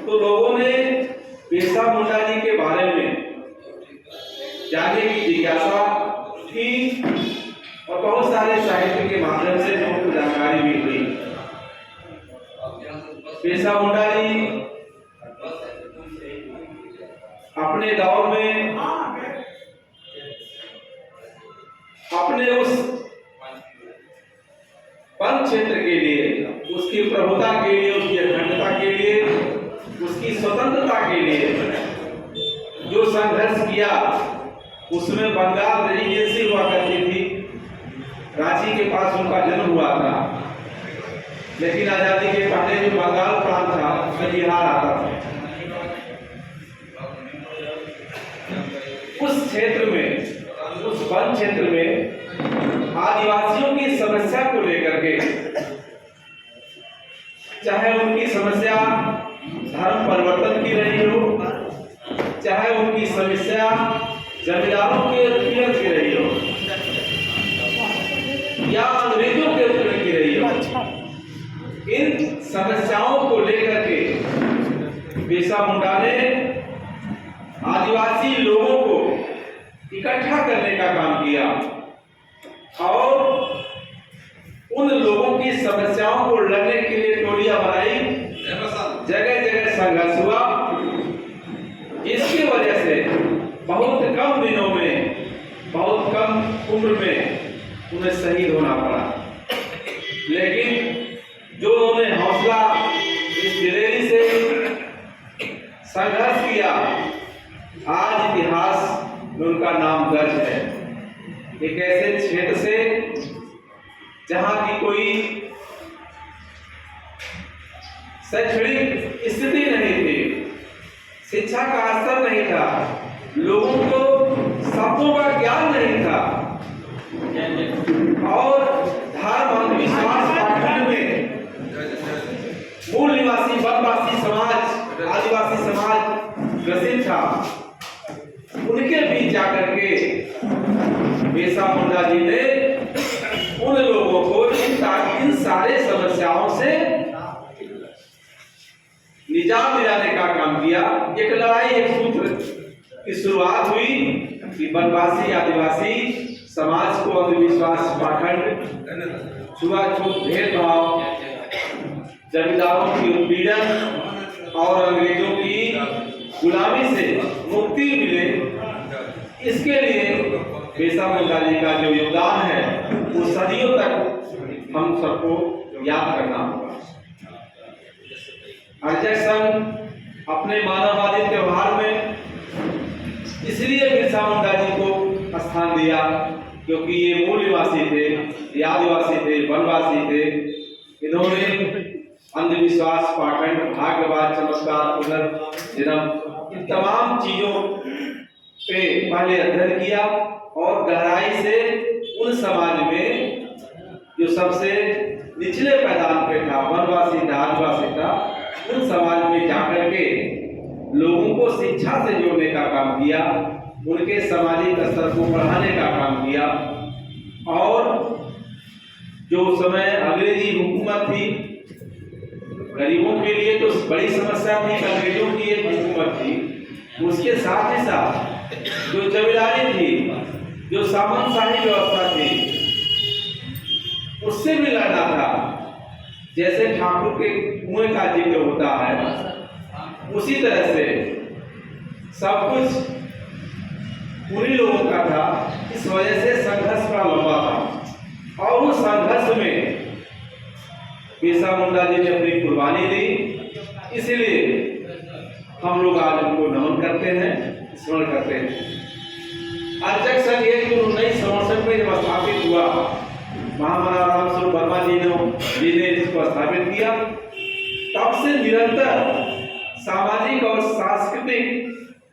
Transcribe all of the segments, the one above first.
तो लोगों ने बिरसा मुंडा जी के बारे में जानने की जिज्ञासा की और बहुत सारे साहित्य के माध्यम से लोगों को जानकारी भी हुई। बिरसा मुंडा जी अपने दौर में अपने उस वन क्षेत्र के लिए, उसकी प्रभुता के लिए, उसकी अखंडता के लिए, उसकी स्वतंत्रता के लिए जो संघर्ष किया, उसमें बंगाल रेजिडेंसी हुआ करती थी। रांची के पास उनका जन्म हुआ था, लेकिन आजादी के पहले जो बंगाल प्रांत था उसमें बिहार आता था। उस क्षेत्र में, उस वन क्षेत्र में आदिवासियों की समस्या को लेकर के, चाहे उनकी समस्या धर्म परिवर्तन की रही हो, चाहे उनकी समस्या जमींदारों के उत्पीड़न की रही हो या अंग्रेजों के उत्पीड़न की रही हो, इन समस्याओं को लेकर के बिरसा मुंडा ने आदिवासी लोगों को इकट्ठा करने का काम किया और उन लोगों की समस्याओं को लड़ने के लिए टोलियां बनाई, जगह जगह संघर्ष हुआ। इसकी वजह से बहुत कम दिनों में, बहुत कम उम्र में उन्हें शहीद होना पड़ा। लेकिन जो उन्होंने हौसला, इस दिलेरी से संघर्ष किया, आज इतिहास में उनका नाम दर्ज है। एक ऐसे क्षेत्र से जहां की कोई शैक्षणिक स्थिति नहीं थी, शिक्षा का स्तर नहीं था, लोगों को शब्दों का ज्ञान नहीं था और धर्म अंधविश्वास पाखंड में मूल निवासी वनवासी समाज, आदिवासी समाज ग्रसित था। उनके बीच जाकर के बिरसा मुंडा जी ने उन लोगों को इन सारे समस्याओं से निजात दिलाने का काम किया। एक लड़ाई, एक सूत्र की शुरुआत हुई कि वनवासी आदिवासी समाज को अंधविश्वास, पाखंड, छुआछूत, भेदभाव, जमींदारों की उत्पीड़न और अंग्रेजों की गुलामी से मुक्ति मिले, इसके लिए बिरसा मुंडा जी का जो योगदान है वो सदियों तक हम सबको याद करना होगा। अर्जक संघ अपने मानववादी व्यवहार में इसलिए बिरसा मुंडा जी को स्थान दिया क्योंकि ये मूल निवासी थे, ये आदिवासी थे, वनवासी थे। इन्होंने अंधविश्वास, पाखंड, भाग्यवाद, चमत्कार, पुनर्जन्म, इन तमाम चीजों पे पहले अध्ययन किया और गहराई से उन समाज में जो सबसे निचले पैदान पे था, वनवासी था, आदिवासी था, उन समाज में जाकर के लोगों को शिक्षा से जोड़ने का काम किया, उनके सामाजिक स्तर को बढ़ाने का काम किया। और जो समय अंग्रेजी हुकूमत थी, गरीबों के लिए तो बड़ी समस्या थी, अंग्रेजों की एक हुकूमत थी, उसके साथ ही साथ जो जमींदारी थी, जो सामंतशाही व्यवस्था थी, उससे भी लड़ना था। जैसे ठाकुर के कुएं का जिक्र होता है, उसी तरह से सब कुछ उन्हीं लोगों का था। इस वजह से संघर्ष बड़ा लंबा था और उस संघर्ष में बिरसा मुंडा जी ने अपनी कुर्बानी दी। इसलिए हम लोग आज उनको नमन करते हैं, स्मरण करते हैं। अर्जक संघ 1967 में जब स्थापित हुआ, महामना राम स्वरूप वर्मा जी ने इसको स्थापित किया, तब से निरंतर सामाजिक और सांस्कृतिक,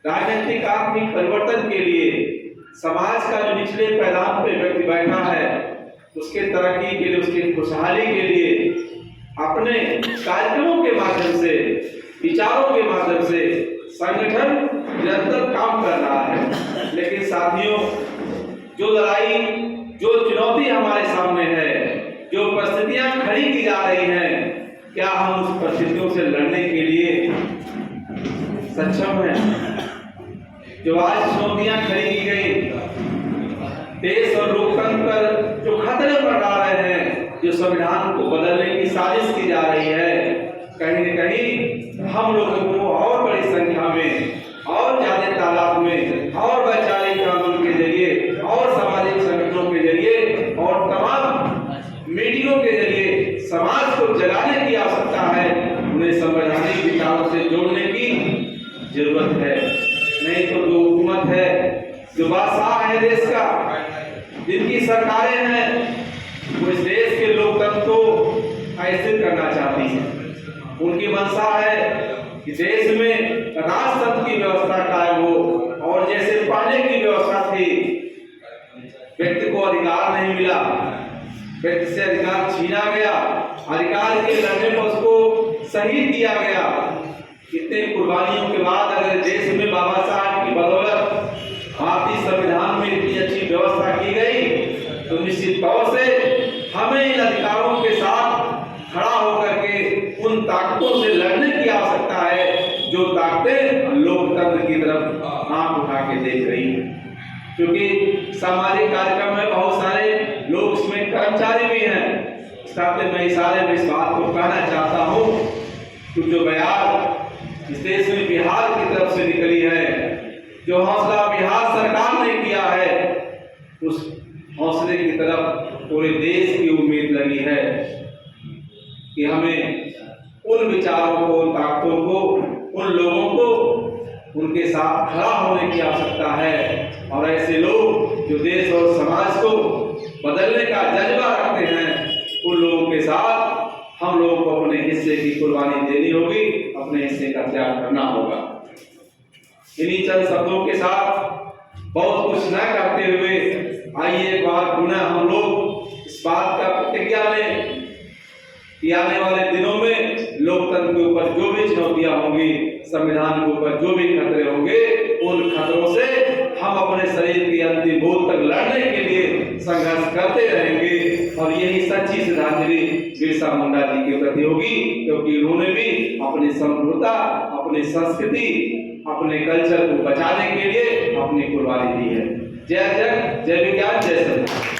राजनीतिक, आर्थिक परिवर्तन के लिए समाज का जो निचले पैदान पे व्यक्ति बैठा है, उसके तरक्की के लिए, उसकी खुशहाली के लिए अपने कार्यक्रमों के माध्यम से, विचारों के माध्यम से संगठन निरंतर काम कर रहा है। लेकिन साथियों, जो लड़ाई, जो चुनौती हमारे सामने है, जो परिस्थितियां खड़ी की जा रही हैं, क्या हम उस परिस्थितियों से लड़ने के लिए सक्षम है। जो आज चुनौतियां खड़ी की गई, देश और लोकतंत्र पर जो खतरे मंडरा रहे हैं, जो संविधान को बदलने की साजिश की जा रही है, कहीं न कहीं हम लोगों को और बड़ी संख्या में और ज्यादा तादाद में और वैचारिक आंदोलन के जरिए और सामाजिक संगठनों के जरिए और तमाम मीडियो के जरिए समाज को जगाने की आवश्यकता है। उन्हें संवैधानिक विचारों से जोड़ने की जरूरत है। नहीं तो जो हुकूमत है, जो बादशाह है देश का, जिनकी सरकारें हैं, वो इस देश के लोकतंत्र को ऐसे करना चाहती है। उनकी मंशा है कि देश में राजतंत्र की व्यवस्था कायम हो और जैसे पहले की व्यवस्था थी, व्यक्ति को अधिकार नहीं मिला, व्यक्ति से अधिकार छीना गया, अधिकार के लड़ने पर उसको शहीद किया गया। इतने कुर्बानियों के बाद अगर देश में बाबा साहब की बदौलत भारतीय संविधान में इतनी अच्छी व्यवस्था की गई, तो निश्चित तौर से हमें इन अधिकारों के साथ खड़ा होकर के उन ताकतों से लड़ने की आवश्यकता है जो ताकतें लोकतंत्र की तरफ आंख उठा के देख रही हैं। क्योंकि सामाजिक कार्यक्रम में बहुत सारे लोग इसमें कर्मचारी भी हैं। साथ में इस बात को कहना चाहता हूँ कि जो बयान इस देश में बिहार की तरफ से निकली है, जो हौसला बिहार सरकार ने किया है, उस हौसले की तरफ पूरे देश की उम्मीद लगी है कि हमें उन विचारों को, उन ताकतों को, उन लोगों को उनके साथ खड़ा होने की आवश्यकता है। और ऐसे लोग जो देश और समाज को बदलने का जज्बा रखते हैं, उन लोगों के साथ हम लोगों को अपने हिस्से की कुर्बानी देनी होगी, अपने हिस्से का त्याग करना होगा। इन्हीं चंद शब्दों के साथ बहुत कुछ न करते हुए आइए एक बार पुनः हम लोग इस बात का प्रतिज्ञा लें कि आने वाले दिनों में लोकतंत्र के ऊपर जो भी चुनौतियां होंगी, संविधान के ऊपर जो भी खतरे होंगे, उन खतरों से हम अपने शरीर की अंतिम बूंद तक लड़ने के लिए संघर्ष करते रहेंगे। और यही सच्ची श्रद्धांजलि बिरसा मुंडा जी के प्रति होगी, क्योंकि उन्होंने भी अपनी संप्रभुता, अपनी संस्कृति, अपने कल्चर को बचाने के लिए अपनी कुर्बानी दी है। जय जय, जय विज्ञान, जय संविधान।